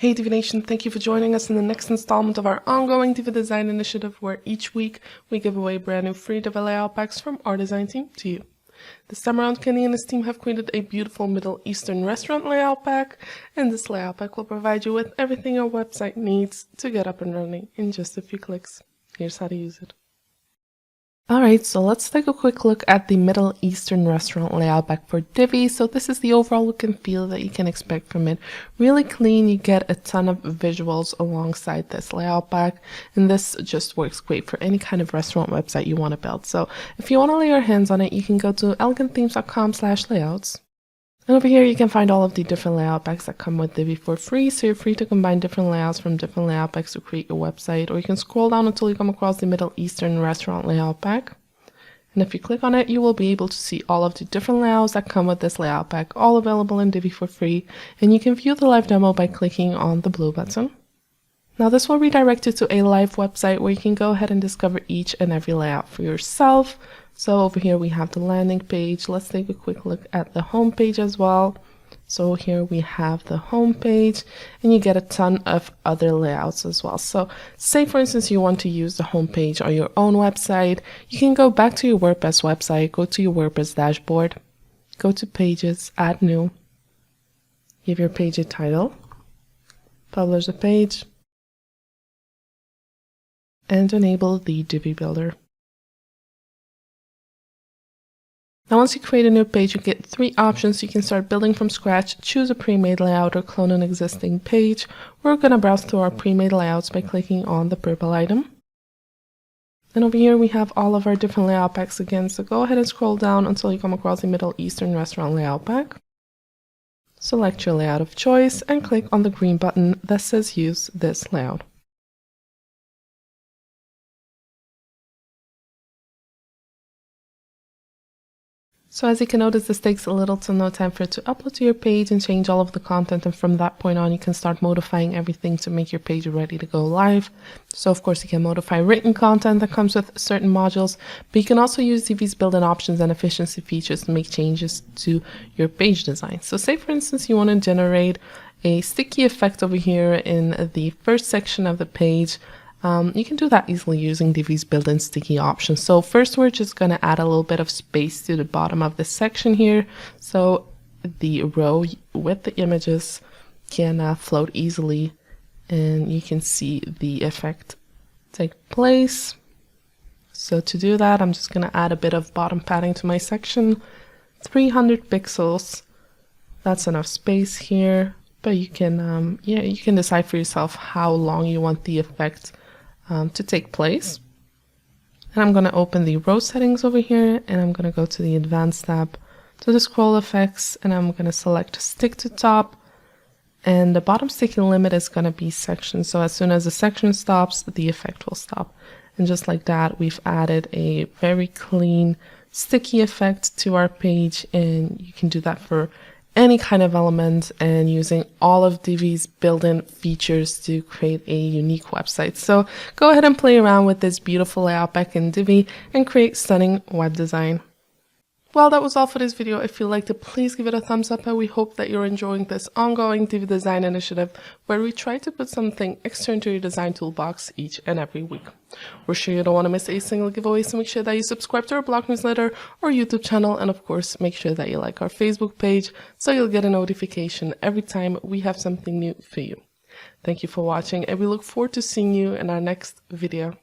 Hey Divi Nation, thank you for joining us in the next installment of our ongoing Divi Design Initiative, where each week we give away brand new free Divi Layout Packs from our design team to you. This time around, Kenny and his team have created a beautiful Middle Eastern restaurant layout pack, and this layout pack will provide you with everything your website needs to get up and running in just a few clicks. Here's how to use it. Alright, so let's take a quick look at the Middle Eastern restaurant layout pack for Divi. So this is the overall look and feel that you can expect from it. Really clean, you get a ton of visuals alongside this layout pack, and this just works great for any kind of restaurant website you want to build. So if you want to lay your hands on it, you can go to elegantthemes.com/layouts. And over here you can find all of the different layout packs that come with Divi for free, so you're free to combine different layouts from different layout packs to create your website, or you can scroll down until you come across the Middle Eastern restaurant layout pack. And if you click on it, you will be able to see all of the different layouts that come with this layout pack, all available in Divi for free, and you can view the live demo by clicking on the blue button. Now this will redirect you to a live website where you can go ahead and discover each and every layout for yourself. So over here we have the landing page. Let's take a quick look at the home page as well. So here we have the home page, and you get a ton of other layouts as well. So say for instance you want to use the home page on your own website, you can go back to your WordPress website, go to your WordPress dashboard, go to pages, add new, give your page a title, publish the page, and enable the Divi Builder. Now once you create a new page, you get three options. You can start building from scratch, choose a pre-made layout, or clone an existing page. We're going to browse through our pre-made layouts by clicking on the purple item. And over here we have all of our different layout packs again, so go ahead and scroll down until you come across the Middle Eastern restaurant layout pack. Select your layout of choice and click on the green button that says use this layout. So as you can notice, this takes a little to no time for it to upload to your page and change all of the content, and from that point on you can start modifying everything to make your page ready to go live. So of course you can modify written content that comes with certain modules, but you can also use Divi's built-in options and efficiency features to make changes to your page design. So say for instance you want to generate a sticky effect over here in the first section of the page. You can do that easily using Divi's built-in sticky options. So first we're just going to add a little bit of space to the bottom of this section here, so the row with the images can float easily and you can see the effect take place. So to do that, I'm just going to add a bit of bottom padding to my section, 300 pixels. That's enough space here, but you can you can decide for yourself how long you want the effect to take place. And I'm going to open the row settings over here, and I'm going to go to the advanced tab, to the scroll effects, and I'm going to select stick to top, and the bottom sticky limit is going to be section. So as soon as the section stops, the effect will stop. And just like that, we've added a very clean sticky effect to our page, and you can do that for any kind of element and using all of Divi's built-in features to create a unique website. So go ahead and play around with this beautiful layout pack in Divi and create stunning web design. Well, that was all for this video. If you liked it, please give it a thumbs up, and we hope that you're enjoying this ongoing Divi Design Initiative where we try to put something extra into your design toolbox each and every week. We're sure you don't want to miss a single giveaway, so make sure that you subscribe to our blog newsletter or YouTube channel, and of course make sure that you like our Facebook page so you'll get a notification every time we have something new for you. Thank you for watching, and we look forward to seeing you in our next video.